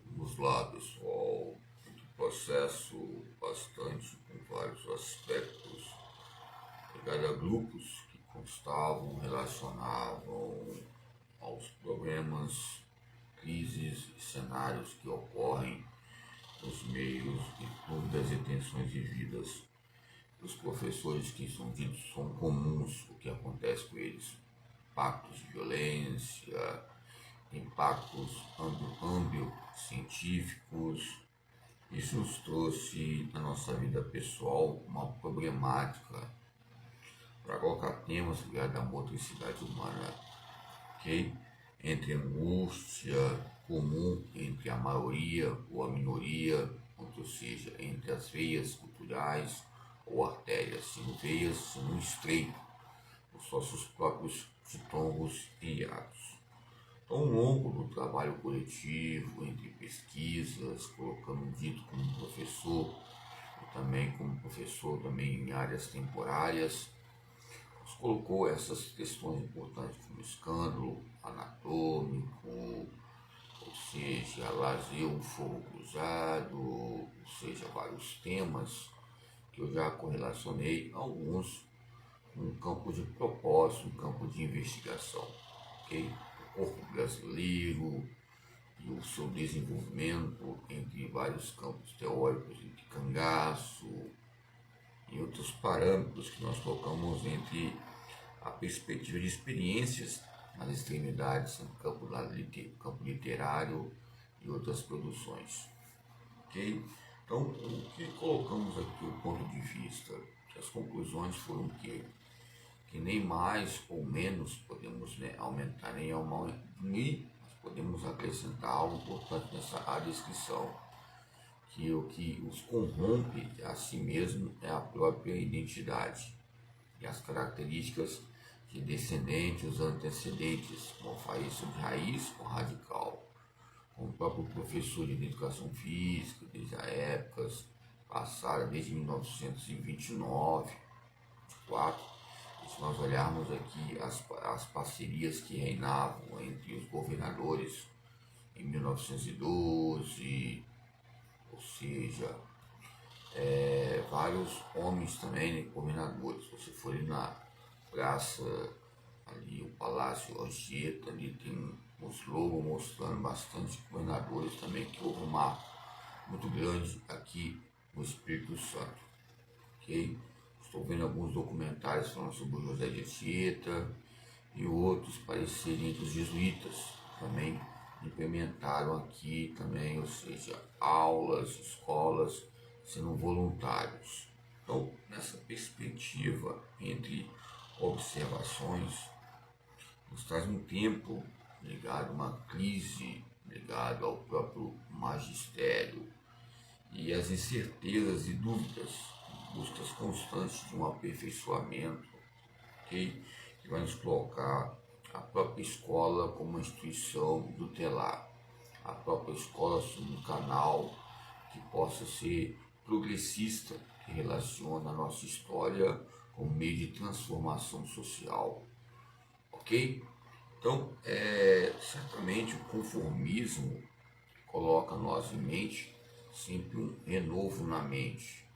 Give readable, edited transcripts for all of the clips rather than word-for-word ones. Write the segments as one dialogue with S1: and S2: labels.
S1: Vamos lá, pessoal. Um processo bastante com vários aspectos, ligado a grupos que constavam, relacionavam aos problemas, crises e cenários que ocorrem nos meios de dúvidas e tensões vividas. Os professores que são ditos são comuns o que acontece com eles. Impactos de violência, impactos científicos. Isso nos trouxe na nossa vida pessoal uma problemática para colocar temas ligados à motricidade humana, ok? Entre angústia comum entre a maioria ou a minoria, ou seja, entre as veias culturais ou artérias, sendo veias, sendo estreito, os nossos próprios ditongos e hiatos. Ao longo do trabalho coletivo, entre pesquisas, colocando dito como professor, e também como professor também em áreas temporárias, nos colocou essas questões importantes como escândalo anatômico, ou seja, lazer, um fogo cruzado, ou seja, vários temas que eu já correlacionei, alguns um campo de propósito, um campo de investigação, ok? O corpo brasileiro e o seu desenvolvimento entre vários campos teóricos, entre cangaço e outros parâmetros que nós colocamos entre a perspectiva de experiências nas extremidades, no campo literário e outras produções, ok? Então, o que colocamos aqui, o ponto de vista, as conclusões foram que nem mais ou menos podemos aumentar nem mas podemos acrescentar algo importante nessa descrição, que o que os corrompe a si mesmo é a própria identidade e as características de descendentes, os antecedentes, como falência de raiz ou radical, como o próprio professor de educação física, desde as épocas passadas, desde 1929, 24, se nós olharmos aqui as parcerias que reinavam entre os governadores em 1912, ou seja, vários homens também, governadores. Se você for ali na praça, ali o Palácio Anchieta, ali tem uns logos mostrando bastante governadores também, que houve uma muito grande aqui no Espírito Santo, ok? Estou vendo alguns documentários falando sobre o José de Anchieta e outros parecerem dos jesuítas também implementaram aqui também, ou seja, aulas, escolas, sendo voluntários. Então, nessa perspectiva entre observações, nos traz um tempo ligado a uma crise, ligado ao próprio magistério e as incertezas e dúvidas, buscas constantes de um aperfeiçoamento, okay? Que vai nos colocar a própria escola como uma instituição tutelar, a própria escola como um canal que possa ser progressista, que relaciona a nossa história como meio de transformação social, ok? Então, certamente o conformismo coloca nós em mente sempre um renovo na mente,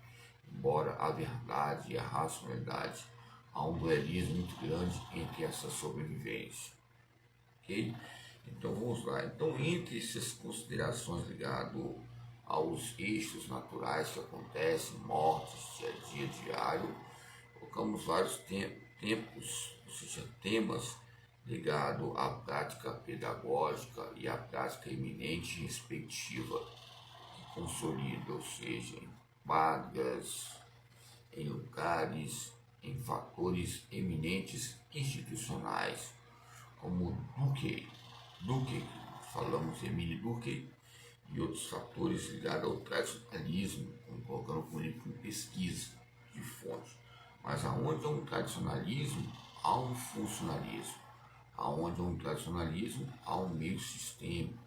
S1: embora a verdade e a racionalidade, há um dualismo muito grande entre essa sobrevivência, ok? Então vamos lá. Então, entre essas considerações ligadas aos eixos naturais que acontecem, mortes, dia a dia diário, colocamos vários tempos, ou seja, temas ligados à prática pedagógica e à prática eminente e respectiva, que consolida, ou seja, em vagas, em lugares, em fatores eminentes institucionais, como Durkheim, falamos Emile Durkheim, e outros fatores ligados ao tradicionalismo, colocando como pesquisa de fontes. Mas aonde há um tradicionalismo, há um funcionalismo. Aonde há um tradicionalismo, há um meio sistêmico.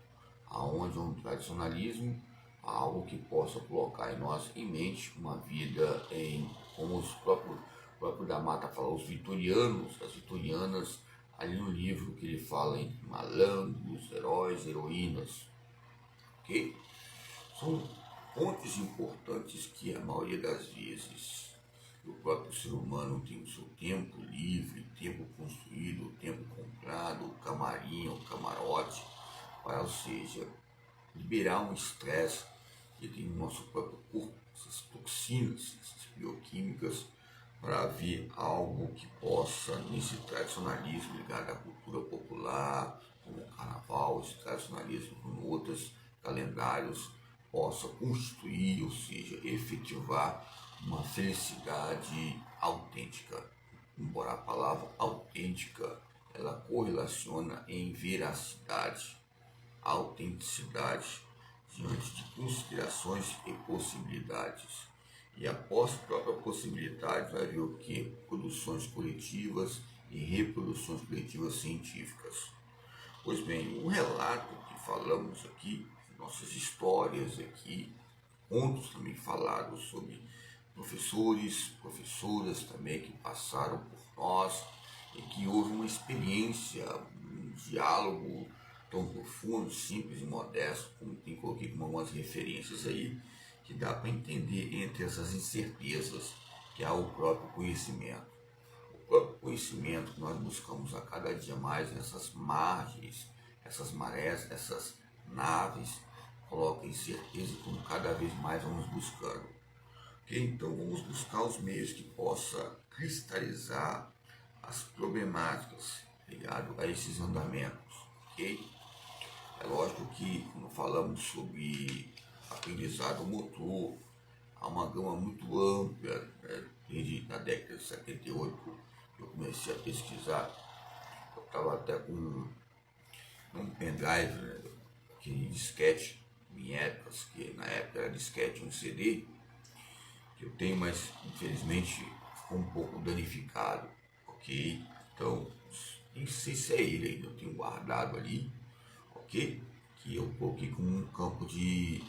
S1: Aonde há um tradicionalismo, há algo que possa colocar em nós em mente uma vida como os próprio da Mata fala, os vitorianos, as vitorianas, ali no livro que ele fala em malandros, heróis, heroínas, ok? São pontos importantes que a maioria das vezes o próprio ser humano tem o seu tempo livre, tempo construído, tempo comprado, o camarim, o camarote, para, ou seja, liberar um estresse que tem no nosso próprio corpo, essas toxinas, essas bioquímicas, para ver algo que possa, nesse tradicionalismo ligado à cultura popular, como o carnaval, esse tradicionalismo com outros calendários, possa constituir, ou seja, efetivar uma felicidade autêntica. Embora a palavra autêntica ela correlaciona em veracidade, autenticidade, diante de considerações e possibilidades. E após a própria possibilidade vai haver o que? Produções coletivas e reproduções coletivas científicas. Pois bem, o relato que falamos aqui, nossas histórias aqui, contos também falados sobre professores, professoras também que passaram por nós e que houve uma experiência, um diálogo tão profundo, simples e modesto, como tem coloquei como algumas referências aí, que dá para entender entre essas incertezas que há o próprio conhecimento. O próprio conhecimento que nós buscamos a cada dia mais nessas margens, essas marés, essas naves, coloca em certeza como cada vez mais vamos buscando. Okay? Então vamos buscar os meios que possa cristalizar as problemáticas ligadas a esses andamentos. Okay? É lógico que quando falamos sobre aprendizado motor, há uma gama muito ampla, né? Desde a década de 78 eu comecei a pesquisar, eu estava até com um pendrive, né? Aquele disquete, em épocas, que na época era disquete, um CD, que eu tenho, mas infelizmente ficou um pouco danificado, ok? Então, nem sei se é ele ainda, eu tenho guardado ali, ok? Que eu coloquei como um campo de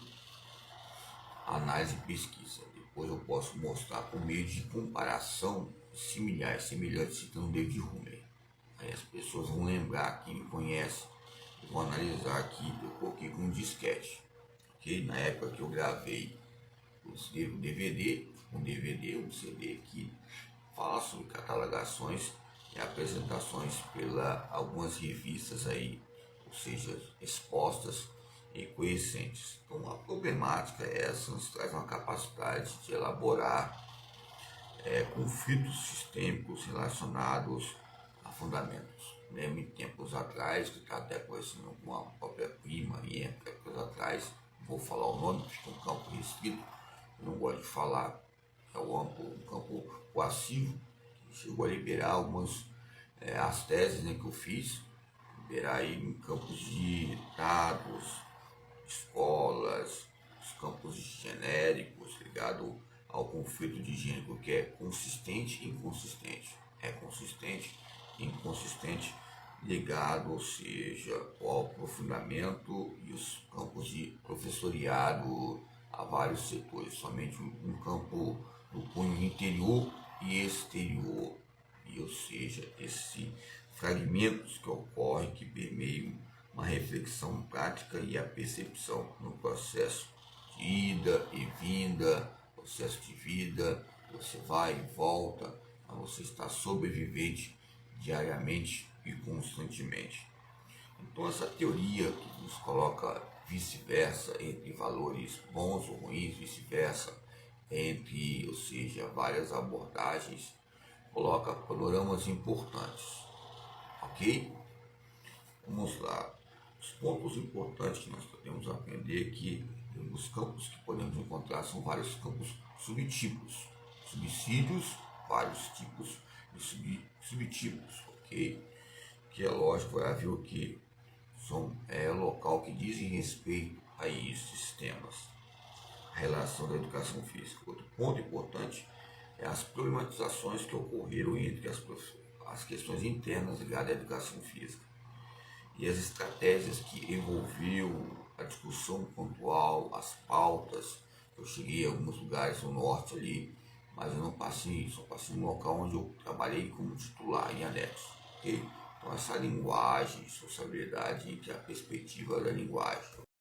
S1: análise e pesquisa. Depois eu posso mostrar por meio de comparação semelhantes, citando David Hume. Aí as pessoas vão lembrar, quem me conhece, eu vou analisar aqui, eu coloquei com um disquete, ok? Na época que eu gravei o DVD, um CD que fala sobre catalogações e apresentações pela algumas revistas aí, ou seja, expostas e conhecentes. Então a problemática é essa, nos traz uma capacidade de elaborar conflitos sistêmicos relacionados a fundamentos. Lembro em tempos atrás, que está até conhecendo com a própria prima, e em tempos atrás, vou falar o nome, porque é um campo restrito, eu não gosto de falar, é um campo coassivo, que chegou a liberar algumas, as teses, né, que eu fiz, liberar aí em campos de dados, escolas, os campos genéricos ligado ao conflito de gênero, que é consistente e inconsistente. É consistente e inconsistente ligado, ou seja, ao aprofundamento e os campos de professoriado a vários setores, somente um campo do cunho interior e exterior, e ou seja, esses fragmentos que ocorrem, que permeiam uma reflexão prática e a percepção no processo de ida e vinda, processo de vida, você vai e volta, mas você está sobrevivente diariamente e constantemente. Então essa teoria que nos coloca vice-versa entre valores bons ou ruins, vice-versa, entre, ou seja, várias abordagens, coloca panoramas importantes, ok? Vamos lá. Os pontos importantes que nós podemos aprender aqui, os campos que podemos encontrar são vários campos subtipos, subsídios, vários tipos de subtipos, ok? Que é lógico, vai haver o que? É local que dizem respeito a esses temas. A relação da educação física. Outro ponto importante é as problematizações que ocorreram entre as questões internas ligadas à educação física e as estratégias que envolveu a discussão pontual, as pautas. Eu cheguei a alguns lugares no norte ali, mas eu não passei, só passei no local onde eu trabalhei como titular em anexo, ok? Então essa linguagem, sociabilidade e a perspectiva da linguagem.